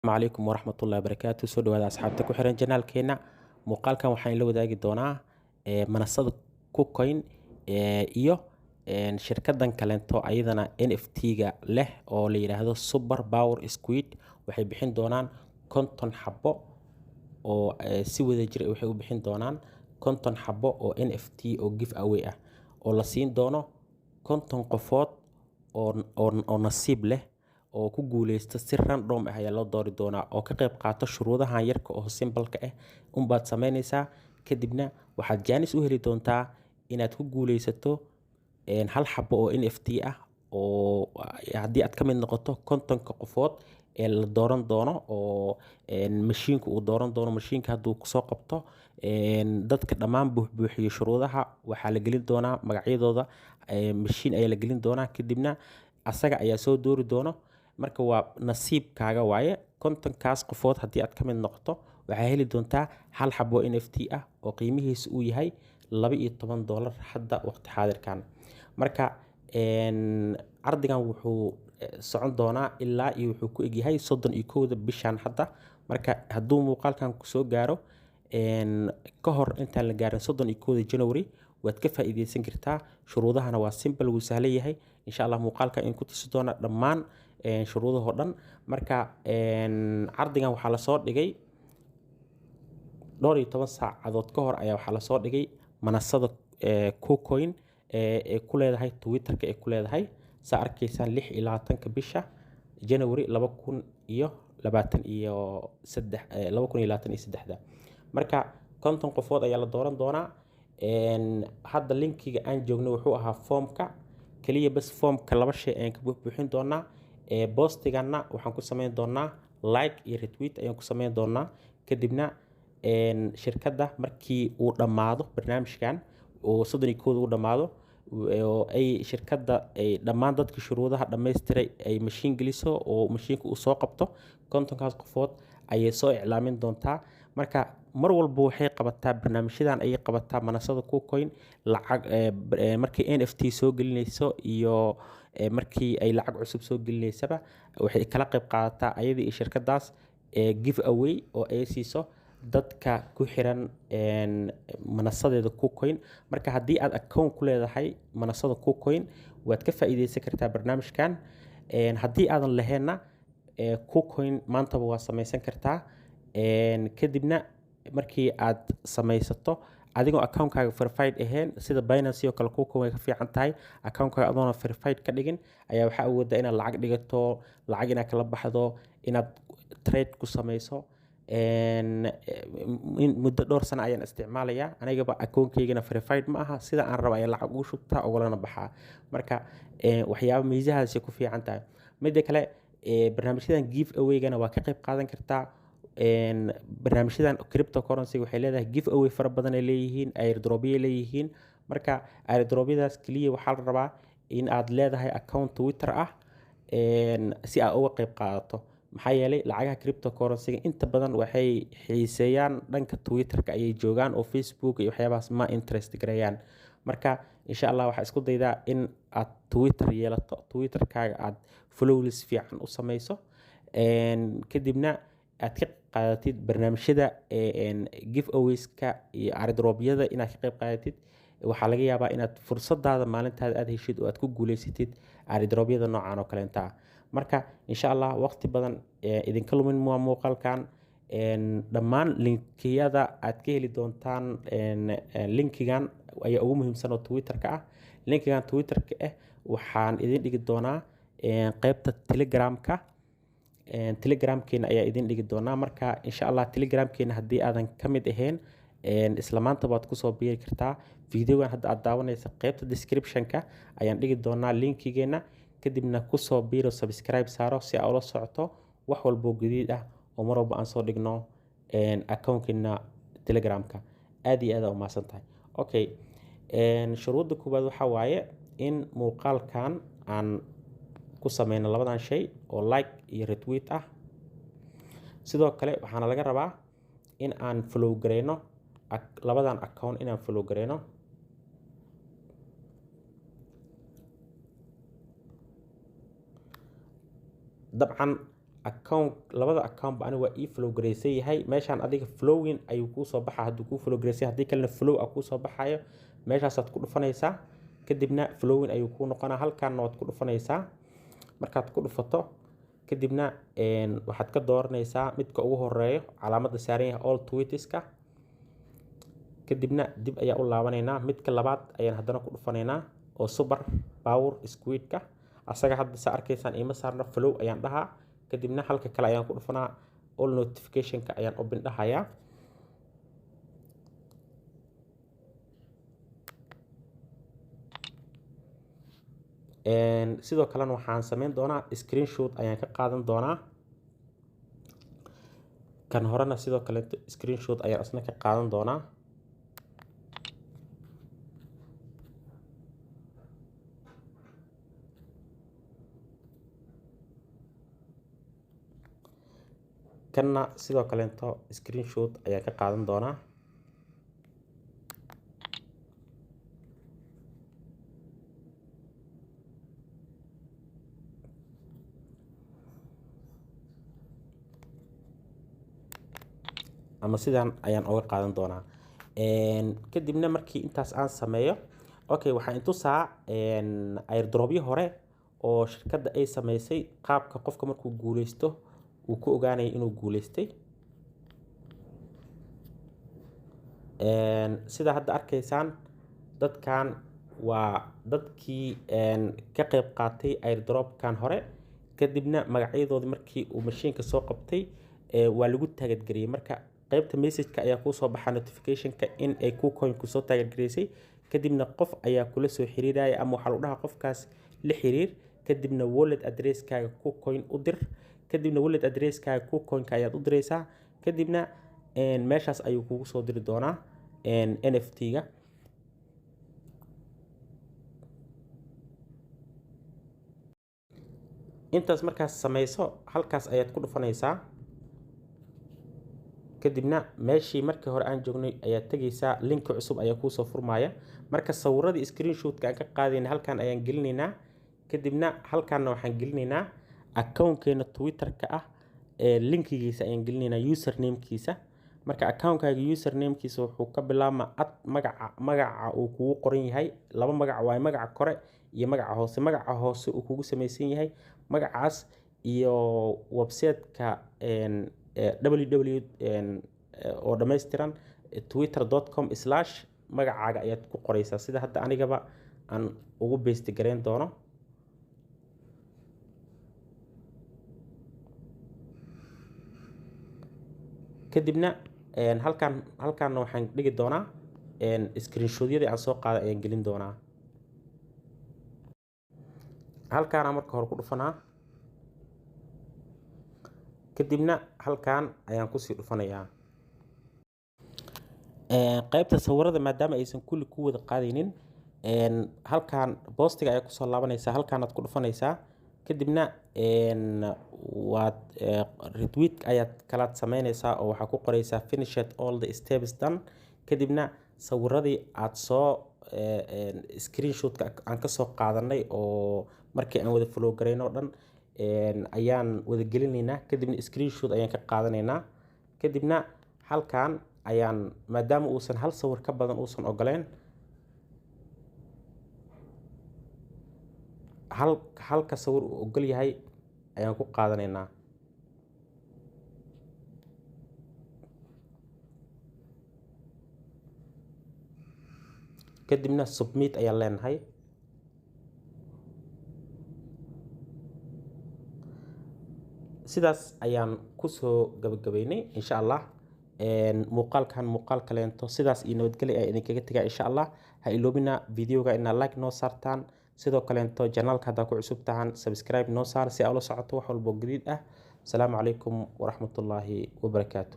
عليكم ورحمة الله وبركاته. سو dhawaada asxaabta ku xiran janaalkeena. Muuqaalkan waxaan la wadaagi doonaa manasada KuCoin iyo shirkadan kaleento ayadana NFT-ga leh oo la yiraahdo Super Power Squid. Waxay bixin doonaan 50 xabo oo si wada jir waxay u bixin doonaan 50 xabo oo NFT oo giveaway ah oo la siin doono 50 qofood oo nasiib leh oo ku guuleysta si random ah ayaa loo doori doonaa oo ka qayb qaato shuruudahan yarka oo simple-ka ah baad sameynaysaa kadibna waxaad jaanis u heli doontaa inaad ku guuleysato hal xabo oo NFT ah oo haddii aad ka mid noqoto 50 qofood ee la dooran doono oo mashiinka uu dooran doono mashiinka hadduu soo qabto dadka dhammaan buuxiyo shuruudaha waxaa la gelin doonaa magacyadooda mashiin ayaa la gelin doonaa kadibna asaga ayaa soo doori doono marka waa nasiibkaaga waaye 50 kaas qofood haddii aad ka mid noqoto waxaa heli doontaa hal xabo NFT ah oo qiimihiisu uu yahay $12 hadda waqti xaadirkan marka ardigan wuxuu socon doonaa ilaa iyo wuxuu ku egyahay 31 bishan hadda marka hadduu muuqaalkan ku soo gaaro ka hor intaan la gaarin 31 January waad ka faa'iideysan kartaa shuruudahana waa simple wuu sahlan yahay insha Allah muuqaalka in ku tusi doona dhammaan shuruudaha oo dhan marka ardigan waxaa la soo dhigay 12 saacadood ka hor ayaa waxaa la soo dhigay manasada KuCoin ee ku leedahay Twitter-ka ee ku leedahay saa arkaysaan 26 bisha January 2023 marka 50 qofood ayaa la dooran doonaa hadda linkiga aan joogno wuxuu ahaa formka kaliya bas formka laba shay aan ka buuxin doonaa postigana waxaan ku sameyn doonaa like iyo retweet ayaan ku sameyn doonaa kadibna shirkadda markii uu dhamaado barnaamijkan oo 31 uu dhamaado oo ay shirkadda ay dhammaan dadka shuruudaha dhameystiray ay mashiin geliso oo mashiinka uu soo qabto 50 kaas qofood ayay soo iclaamin doontaa marka mar walba waxay qabataa barnaamijyadan ay qabataa manasada KuCoin lacag markii NFT soo gelinayso iyo markii ay lacag cusub soo gelinaysaba waxay kala qayb qaadataa ayada iyo shirkadaas giveaway oo ay siiso dadka ku xiran manasadeeda KuCoin marka haddii aad account ku leedahay manasada KuCoin waad ka faa'iideysan kartaa barnaamijkan haddii aadan lahaynna KuCoin maanta waa samaysan kartaa kadibna markii aad samaysato adigoo account-kaaga verified ahayn sida Binance iyo kale KuCoin way ka fiican tahay account-kaaga adoona verified ka dhigin ayaa waxaa awoodaa inaad lacag dhigato lacag inaad kala baxdo inaad trade ku samayso muddo dhowr sano ayaan isticmaalayaa anigaba account-kaygana verified ma aha sida aan rabo ayaan lacag ugu shubtaa ogolana baxaa marka waxyaabo miisahaasi ku fiican tahay midda kale barnaamijyadan giveaway-gana waa ka qayb qaadan kartaa barnaamijyadan cryptocurrency waxay leedahay giveaway fara badan ay leeyihiin airdropyo leeyihiin marka airdropyadaas kaliya waxaa la rabaa in aad leedahay account Twitter ah si aad uga qayb qaadato maxaa yeelay lacagaha cryptocurrency inta badan waxay xiiseeyaan dhanka Twitter-ka ayay joogaan oo Facebook iyo waxyaabahaas ma interest gareeyaan marka insha Allah waxaa isku daydaa in aad Twitter yeelato Twitter-kaaga aad followers fiican u samayso kadibna aad ka qaadatid barnaamijyada giveaways-ka iyo airdropyada inaad ka qayb qaadatid waxaa laga yaabaa inaad fursadaada maalintaada aad heshid oo aad ku guuleysatid airdropyada noocan oo kaleenta marka insha Allah waqti badan idinka lumin muuqaalkan dhammaan linkiyada aad ka heli doontaan linkigan ayaa ugu muhiimsan oo Twitter-ka ah linkigan Twitter-ka ah waxaan idin dhigi doonaa qaybta Telegram-ka Telegram-keena ayaa idin dhigi doonaa marka insha Allah Telegram-keena haddii aadan ka mid ahayn isla maanta baad ku soo biiri kartaa videogan hadda aad daawanaysa qaybta description-ka ayaan dhigi doonaa linkigeena kadibna ku soo biiro subscribe saaro si aad ula socoto wax walba oo jadiid ah oo mar walba aan soo dhigno account-keena Telegram-ka aad iyo aad u mahadsantahay okay shuruudda koowaad waxa waaye in muuqaalkan aan ku sameyno labadan shay oo like iyo retweet ah sidoo kale waxaana laga rabaa in aan follow gareyno labadan account inaan follow gareyno dabcan account labada account ba aniga waa ii flow gareysay yahay meeshaan adiga flowing ayuu kuu soo baxaa hadduu kuu flow gareysay haddii kalena flow ah kuu soo baxayo meeshaasaad ku dhufanaysaa kadibna flowing ayuu kuu noqonaa halkaana waad ku dhufanaysaa markaad ku dhufato kadibna waxaad ka dooranaysaa midka ugu horeeyo calaamadda saaran yahay all tweetska kadibna dib ayaa u laabanaynaa midka labaad ayaan haddana ku dhufanaynaa oo super power squidka asaga hadda sa arkaysaan iima saarna flow ayaan dhahaa kadibna halka kale ayaan ku dhufanaa all notificationka ayaan open dhahayaa sidoo kalena waxaan samayn doonaa screenshot ayaan ka qaadan doonaa kan horena sidoo kale screenshot ayaan isna ka qaadan doonaa kanna sidoo kaleento screenshot ayaan ka qaadan doonaa ama sidaan ayaan uga qaadan doonaa kadibna markii intaas aan sameeyo okay waxaan intusaa airdropyo hore oo shirkadda ay sameysay qaabka qofka markuu guuleysto uu ku ogaanay inuu guuleystay sida hadda arkaysaan dadkan waa dadkii ka qayb qaatay airdropkan hore kadibna magacyadoodii markii uu mashiinka soo qabtay waa lagu taageergariyay marka qaybta message-ka ayaa kuu soo baxaa notification-ka in ay KuCoin ku soo taageergareysay kadibna qof ayaa kula soo xiriiraya ama waxaa lagu dhahaa qofkaas la xiriir kadibna wallet address-kaaga KuCoin u dir kadibna wallet address-kaaga KuCoin-ka ayaad u diraysaa kadibna meeshaas ayuu kugu soo diri doonaa NFT-ga intaas markaas samayso halkaas ayaad ku dhufanaysaa kadibna meeshii markii hore aan joognay ayaad tegaysaa linka cusub ayaa kuu soo furmaya marka sawiradii screenshot-ka aan ka qaadayna halkan ayaan gelinaynaa kadibna halkaana waxaan gelinaynaa account-keena Twitter-ka ah linkigiisa ayaan gelinaynaa username-kiisa marka account-kaaga username-kiisa wuxuu ka bilaabmaa magaca uu kugu qoran yahay laba magac waa magaca kore iyo magaca hoose uu kugu samaysan yahay magacaas iyo website-ka www oo dhammaystiran twitter.com/magacaaga ayaad ku qoraysaa sida hadda anigaba aan ugu paste gareyn doono kadibna halkaana waxaan dhigi doonaa screenshotyadii aan soo qaaday ayaan gelin doonaa halkaana marka hore ku dhufanaa kadibna halkaan ayaan kusii dhufanayaa qaybta sawirada maadaama aysan kulli ku wada qaadaynin halkaan boostiga ayaa kusoo laabanaysaa halkaanaad ku dhufanaysaa kadibna waad retweet ayaad kalaad sameynaysaa oo waxaa ku qoraysaa finished all the steps done kadibna sawiradii aad soo screenshot-ka aan ka soo qaadanay oo markii aan wada flow gareyn oo dhan ayaan wada gelinaynaa kadibna screenshot ayaan ka qaadanaynaa kadibna halkaan ayaan maadaama uusan hal sawir ka badan uusan ogoleen halka sawir uu ogol yahay ayaan ku qaadanaynaa kadibna submit ayaan leenahay sidaas ayaan kusoo gabagabeynay insha Allah muuqaalkan muuqaal kaleento sidaas iyo nabadgelyo ay idinkaga tagaa insha Allah ha iloobina videoga inaad like noo saartaan sidoo kaleento channelka haddaa ku cusub tahan subscribe noo saar si aad ula socoto wax walbo jadiid ah asalaamu calaykum waraxmatullaahi wabarakaatu